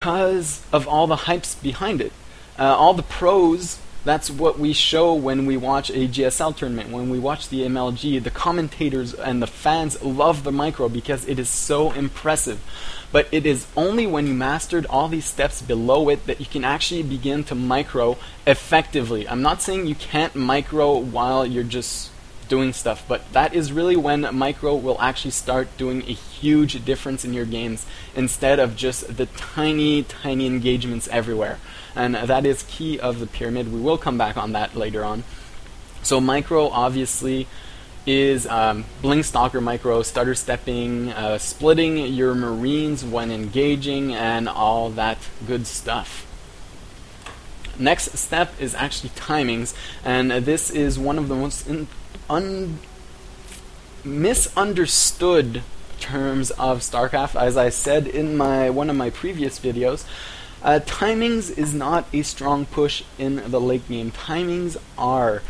because of all the hypes behind it. All the pros, that's what we show when we watch a GSL tournament, when we watch the MLG. The commentators and the fans love the micro because it is so impressive. But it is only when you mastered all these steps below it that you can actually begin to micro effectively. I'm not saying you can't micro while you're just doing stuff, but that is really when micro will actually start doing a huge difference in your games instead of just the tiny engagements everywhere. And that is key of the pyramid. We will come back on that later on. So micro obviously is Blink Stalker micro, stutter stepping, splitting your marines when engaging, and all that good stuff. Next step is actually timings, and this is one of the most misunderstood terms of StarCraft. As I said in one of my previous videos, timings is not a strong push in the late game. Timings are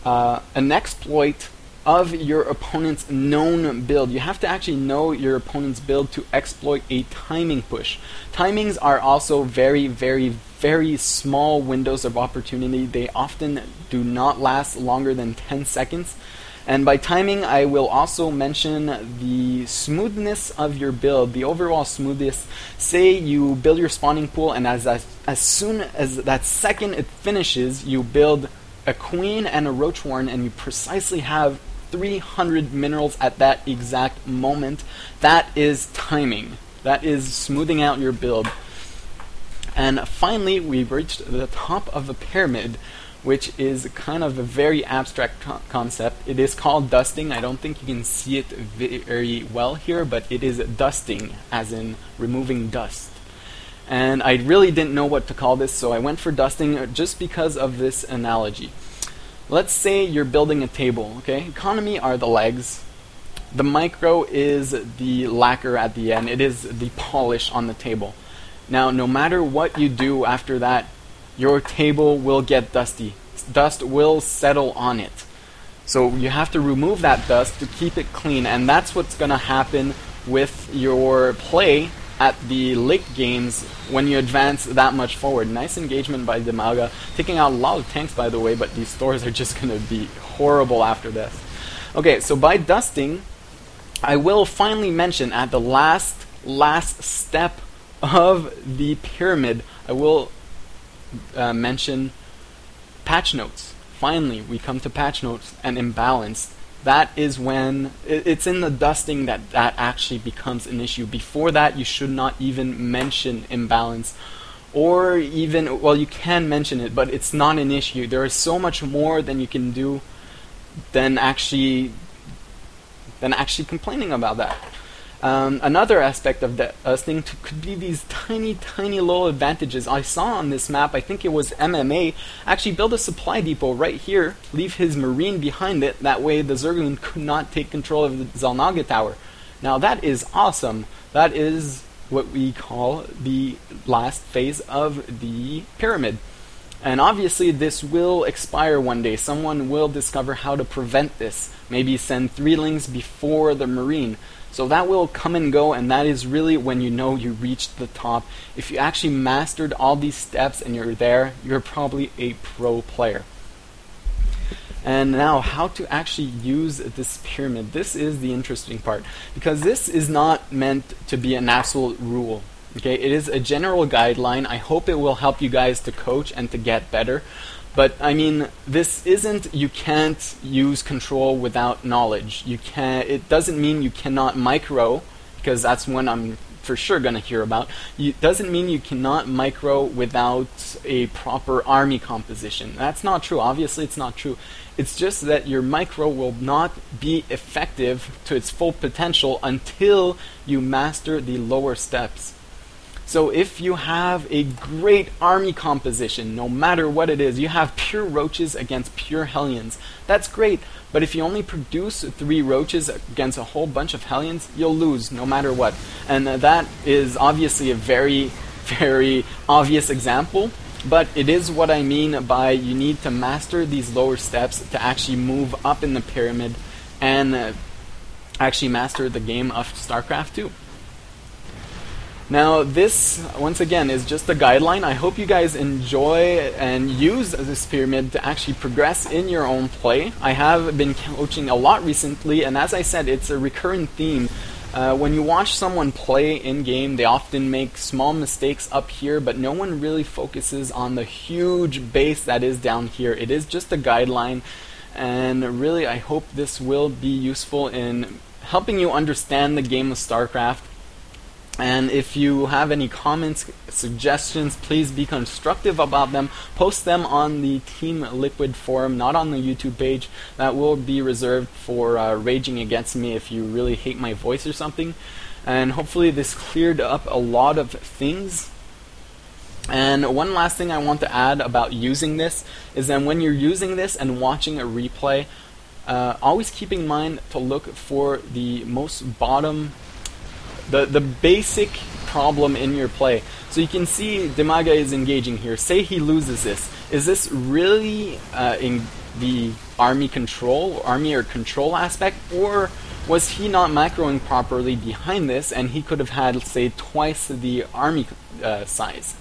an exploit of your opponent's known build. You have to actually know your opponent's build to exploit a timing push. Timings are also very small windows of opportunity. They often do not last longer than 10 seconds. And by timing, I will also mention the smoothness of your build, the overall smoothness. Say you build your spawning pool, and as soon as that second it finishes, you build a queen and a roach warren, and you precisely have 300 minerals at that exact moment. That is timing. That is smoothing out your build. And finally, we've reached the top of the pyramid, which is kind of a very abstract concept. It is called dusting. I don't think you can see it very well here, but it is dusting, as in removing dust. And I really didn't know what to call this, so I went for dusting just because of this analogy. Let's say you're building a table, okay? Economy are the legs. The micro is the lacquer at the end. It is the polish on the table. Now, no matter what you do after that, your table will get dusty. Dust will settle on it. So you have to remove that dust to keep it clean, and that's what's going to happen with your play at the late games when you advance that much forward. Nice engagement by Demaga, taking out a lot of tanks, by the way, but these stores are just going to be horrible after this. Okay, so by dusting, I will finally mention at the last step of the pyramid, I will mention patch notes. Finally, we come to patch notes and imbalance. That is when it's in the dusting that actually becomes an issue. Before that, you should not even mention imbalance, or even, well, you can mention it, but it's not an issue. There is so much more than you can do than actually complaining about that. Another aspect of dusting could be these tiny little advantages. I saw on this map, I think it was MMA, actually build a supply depot right here, leave his marine behind it, that way the Zerglin could not take control of the Zalnaga tower. Now that is awesome. That is what we call the last phase of the pyramid. And obviously this will expire one day. Someone will discover how to prevent this. Maybe send 3 lings before the marine. So that will come and go, and that is really when you know you reached the top. If you actually mastered all these steps and you're there, you're probably a pro player. And now, how to actually use this pyramid. This is the interesting part, because this is not meant to be an absolute rule. Okay, it is a general guideline. I hope it will help you guys to coach and to get better. But I mean, this isn't, you can't use control without knowledge. It doesn't mean you cannot micro, because that's one I'm for sure going to hear about. It doesn't mean you cannot micro without a proper army composition. That's not true. Obviously, it's not true. It's just that your micro will not be effective to its full potential until you master the lower steps. So if you have a great army composition, no matter what it is, you have pure roaches against pure hellions, that's great. But if you only produce 3 roaches against a whole bunch of hellions, you'll lose no matter what. And that is obviously a very obvious example, but it is what I mean by you need to master these lower steps to actually move up in the pyramid and actually master the game of StarCraft 2. Now this, once again, is just a guideline. I hope you guys enjoy and use this pyramid to actually progress in your own play. I have been coaching a lot recently, and as I said, it's a recurrent theme. When you watch someone play in-game, they often make small mistakes up here, but no one really focuses on the huge base that is down here. It is just a guideline, and really I hope this will be useful in helping you understand the game of StarCraft. And if you have any comments, suggestions, please be constructive about them. Post them on the Team Liquid forum, not on the YouTube page. That will be reserved for raging against me if you really hate my voice or something. And hopefully this cleared up a lot of things. And one last thing I want to add about using this is that when you're using this and watching a replay, always keep in mind to look for the most bottom, the basic problem in your play. So you can see Dimaga is engaging here. Say he loses this. Is this really in the army or control aspect, or was he not macroing properly behind this and he could have had, say, twice the army size?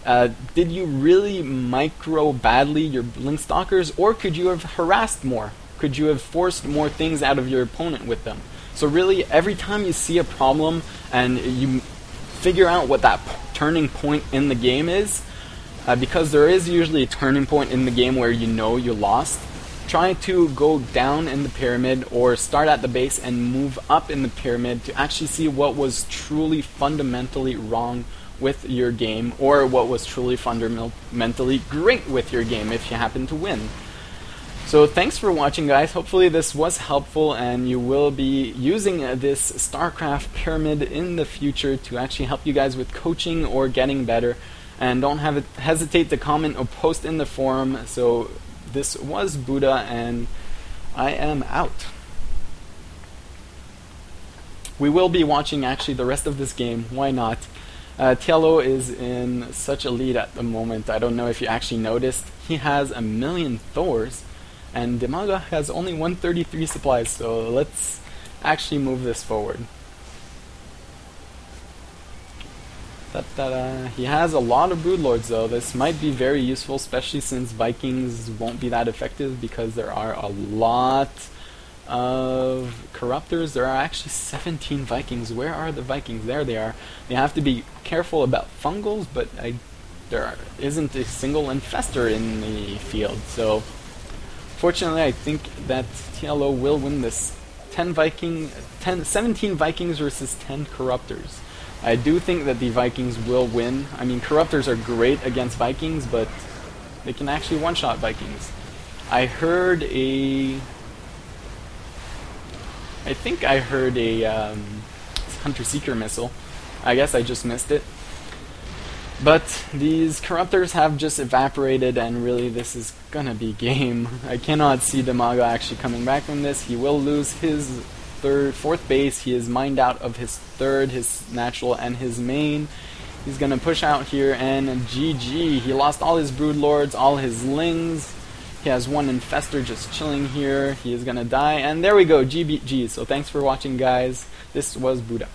Did you really micro badly your Blink Stalkers, or could you have harassed more? Could you have forced more things out of your opponent with them? So really, every time you see a problem and you figure out what that turning point in the game is, because there is usually a turning point in the game where you know you lost, try to go down in the pyramid or start at the base and move up in the pyramid to actually see what was truly fundamentally wrong with your game, or what was truly fundamentally great with your game if you happen to win. So thanks for watching, guys. Hopefully this was helpful and you will be using this StarCraft pyramid in the future to actually help you guys with coaching or getting better. And don't hesitate to comment or post in the forum. So this was Buddha, and I am out. We will be watching actually the rest of this game. Why not? TLO is in such a lead at the moment. I don't know if you actually noticed. He has 1,000,000 Thors. And Dimaga has only 133 supplies, so let's actually move this forward. He has a lot of Broodlords though. This might be very useful, especially since Vikings won't be that effective because there are a lot of Corruptors. There are actually 17 Vikings. Where are the Vikings? There they are. You have to be careful about Fungals, but there isn't a single Infestor in the field, so fortunately, I think that TLO will win this. 17 Vikings versus 10 Corruptors. I do think that the Vikings will win. I mean, Corruptors are great against Vikings, but they can actually one-shot Vikings. I think I heard a Hunter-Seeker missile. I guess I just missed it. But these Corruptors have just evaporated, and really this is gonna be game. I cannot see Dimaga actually coming back from this. He will lose his fourth base. He is mined out of his third, his natural, and his main. He's gonna push out here, and GG. He lost all his Broodlords, all his Lings. He has one Infestor just chilling here. He is gonna die, and there we go, GG. So thanks for watching, guys. This was Buddha.